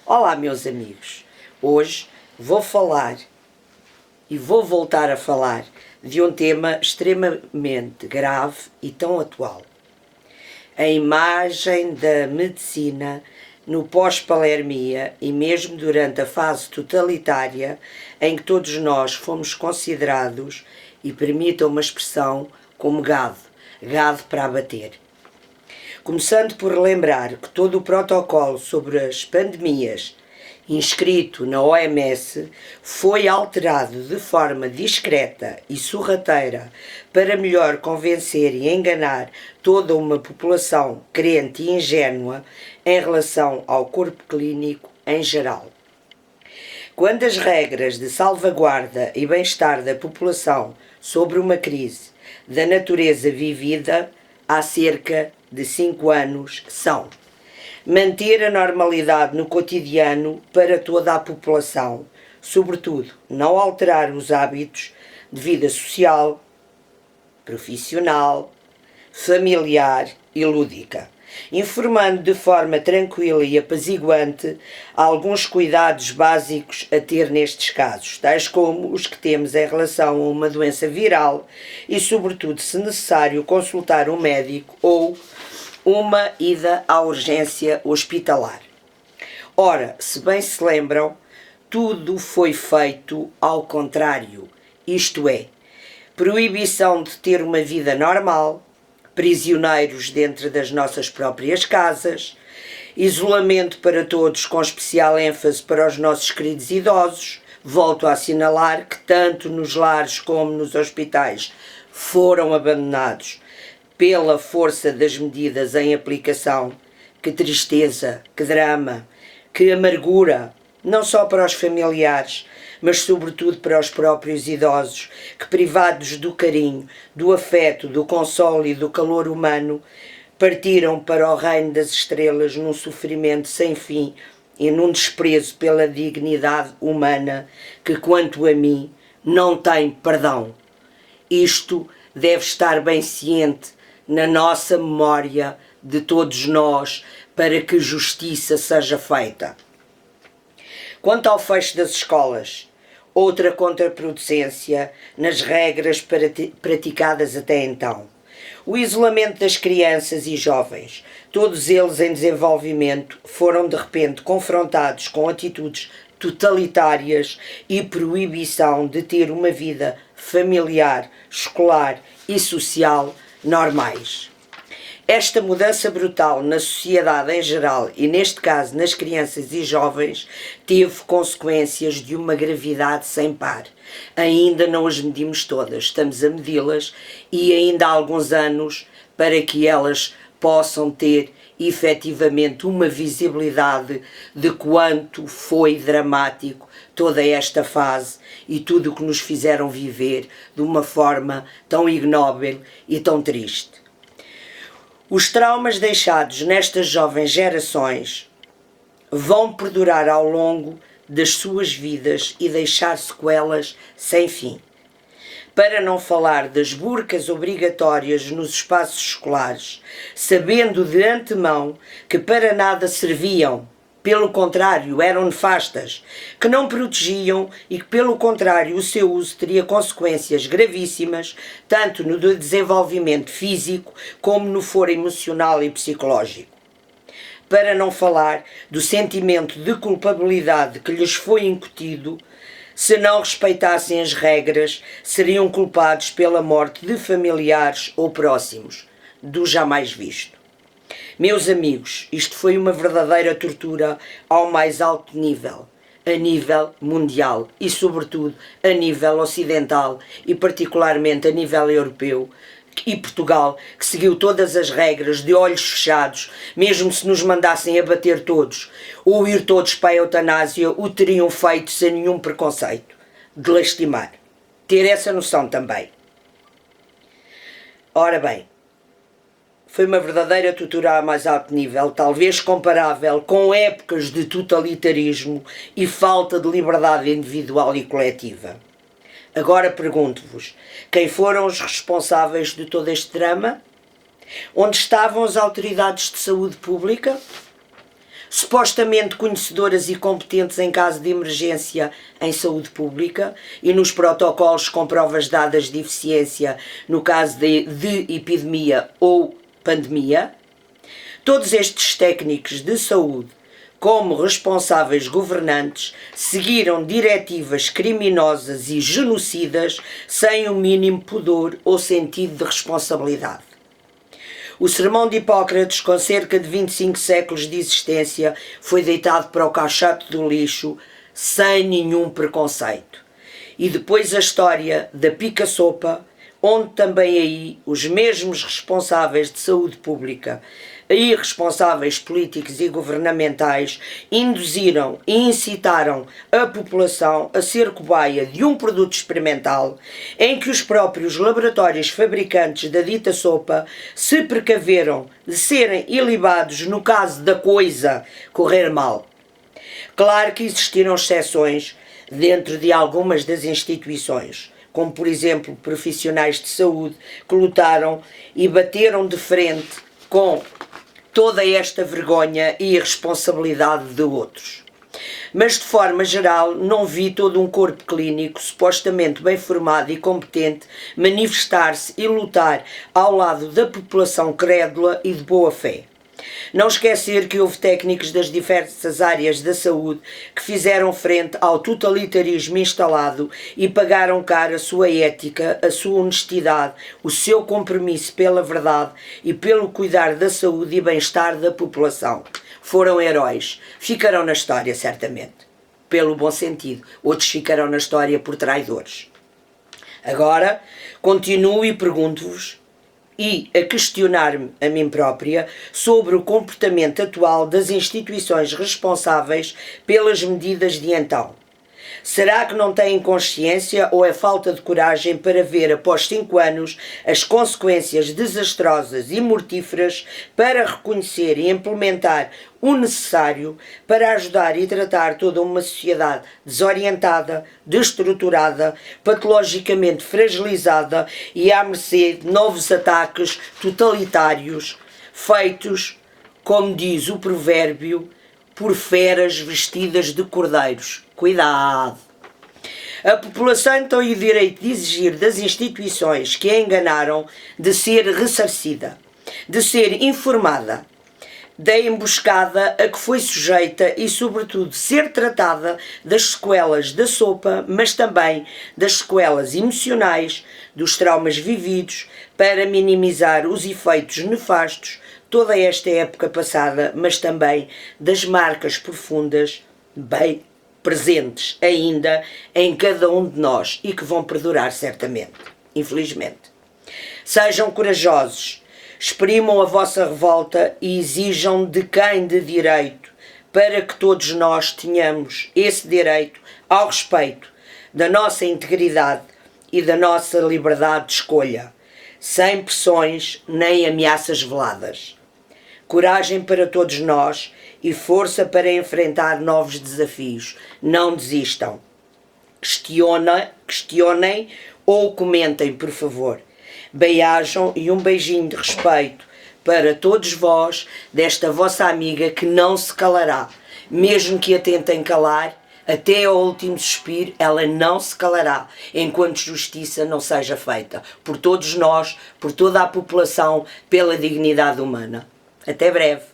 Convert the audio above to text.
Olá, meus amigos. Hoje vou falar e vou voltar a falar de um tema extremamente grave e tão atual. A imagem da medicina no pós-Palermia e mesmo durante a fase totalitária em que todos nós fomos considerados, e permitam uma expressão, como gado para abater. Começando por relembrar que todo o protocolo sobre as pandemias inscrito na OMS foi alterado de forma discreta e sorrateira para melhor convencer e enganar toda uma população crente e ingênua em relação ao corpo clínico em geral. Quando as regras de salvaguarda e bem-estar da população sobre uma crise da natureza vivida há cerca de 5 anos são: manter a normalidade no cotidiano para toda a população, sobretudo não alterar os hábitos de vida social, profissional, familiar e lúdica, informando de forma tranquila e apaziguante alguns cuidados básicos a ter nestes casos, tais como os que temos em relação a uma doença viral e, sobretudo, se necessário, consultar um médico ou uma ida à urgência hospitalar. Ora, se bem se lembram, tudo foi feito ao contrário, isto é, proibição de ter uma vida normal, prisioneiros dentro das nossas próprias casas, isolamento para todos com especial ênfase para os nossos queridos idosos. Volto a assinalar que tanto nos lares como nos hospitais foram abandonados pela força das medidas em aplicação. Que tristeza, que drama, que amargura, não só para os familiares, mas sobretudo para os próprios idosos, que, privados do carinho, do afeto, do consolo e do calor humano, partiram para o reino das estrelas num sofrimento sem fim e num desprezo pela dignidade humana que, quanto a mim, não tem perdão. Isto deve estar bem ciente na nossa memória de todos nós, para que justiça seja feita. Quanto ao fecho das escolas, outra contraproducência nas regras praticadas até então. O isolamento das crianças e jovens, todos eles em desenvolvimento, foram de repente confrontados com atitudes totalitárias e proibição de ter uma vida familiar, escolar e social normais. Esta mudança brutal na sociedade em geral e, neste caso, nas crianças e jovens, teve consequências de uma gravidade sem par. Ainda não as medimos todas, estamos a medi-las e ainda há alguns anos para que elas possam ter efetivamente uma visibilidade de quanto foi dramático toda esta fase e tudo o que nos fizeram viver de uma forma tão ignóbil e tão triste. Os traumas deixados nestas jovens gerações vão perdurar ao longo das suas vidas e deixar sequelas sem fim. Para não falar das burcas obrigatórias nos espaços escolares, sabendo de antemão que para nada serviam, pelo contrário, eram nefastas, que não protegiam e que, pelo contrário, o seu uso teria consequências gravíssimas, tanto no desenvolvimento físico como no foro emocional e psicológico. Para não falar do sentimento de culpabilidade que lhes foi incutido, se não respeitassem as regras, seriam culpados pela morte de familiares ou próximos, do jamais visto. Meus amigos, isto foi uma verdadeira tortura ao mais alto nível, a nível mundial e, sobretudo, a nível ocidental e, particularmente, a nível europeu, e Portugal, que seguiu todas as regras de olhos fechados, mesmo se nos mandassem abater todos ou ir todos para a eutanásia, o teriam feito sem nenhum preconceito, de lastimar. Ter essa noção também. Ora bem, foi uma verdadeira tortura a mais alto nível, talvez comparável com épocas de totalitarismo e falta de liberdade individual e coletiva. Agora pergunto-vos, quem foram os responsáveis de todo este drama? Onde estavam as autoridades de saúde pública? supostamente conhecedoras e competentes em caso de emergência em saúde pública e nos protocolos com provas dadas de eficiência no caso de epidemia ou pandemia. Todos estes técnicos de saúde, como responsáveis governantes, seguiram diretivas criminosas e genocidas sem o mínimo pudor ou sentido de responsabilidade. O sermão de Hipócrates, com cerca de 25 séculos de existência, foi deitado para o caixote do lixo sem nenhum preconceito. E depois a história da pica-sopa, onde também aí os mesmos responsáveis de saúde pública e responsáveis políticos e governamentais induziram e incitaram a população a ser cobaia de um produto experimental em que os próprios laboratórios fabricantes da dita sopa se precaveram de serem ilibados no caso da coisa correr mal. Claro que existiram exceções dentro de algumas das instituições, como por exemplo profissionais de saúde que lutaram e bateram de frente com toda esta vergonha e irresponsabilidade de outros. Mas de forma geral não vi todo um corpo clínico supostamente bem formado e competente manifestar-se e lutar ao lado da população crédula e de boa fé. Não esquecer que houve técnicos das diversas áreas da saúde que fizeram frente ao totalitarismo instalado e pagaram caro a sua ética, a sua honestidade, o seu compromisso pela verdade e pelo cuidar da saúde e bem-estar da população. Foram heróis. Ficarão na história, certamente, pelo bom sentido. Outros ficarão na história por traidores. Agora, continuo e pergunto-vos e a questionar-me a mim própria sobre o comportamento atual das instituições responsáveis pelas medidas de então. Será que não têm consciência ou é falta de coragem para ver após 5 anos as consequências desastrosas e mortíferas para reconhecer e implementar o necessário para ajudar e tratar toda uma sociedade desorientada, destruturada, patologicamente fragilizada e à mercê de novos ataques totalitários feitos, como diz o provérbio, por feras vestidas de cordeiros. Cuidado! A população então tem o direito de exigir das instituições que a enganaram de ser ressarcida, de ser informada da emboscada a que foi sujeita e, sobretudo, ser tratada das sequelas da sopa, mas também das sequelas emocionais, dos traumas vividos, para minimizar os efeitos nefastos toda esta época passada, mas também das marcas profundas, bem presentes ainda em cada um de nós e que vão perdurar certamente, infelizmente. Sejam corajosos, exprimam a vossa revolta e exijam de quem de direito, para que todos nós tenhamos esse direito ao respeito da nossa integridade e da nossa liberdade de escolha, sem pressões nem ameaças veladas. Coragem para todos nós e força para enfrentar novos desafios. Não desistam. Questionem ou comentem, por favor. Bem-ajam e um beijinho de respeito para todos vós, desta vossa amiga que não se calará. Mesmo que a tentem calar, até ao último suspiro, ela não se calará, enquanto justiça não seja feita. Por todos nós, por toda a população, pela dignidade humana. Até breve.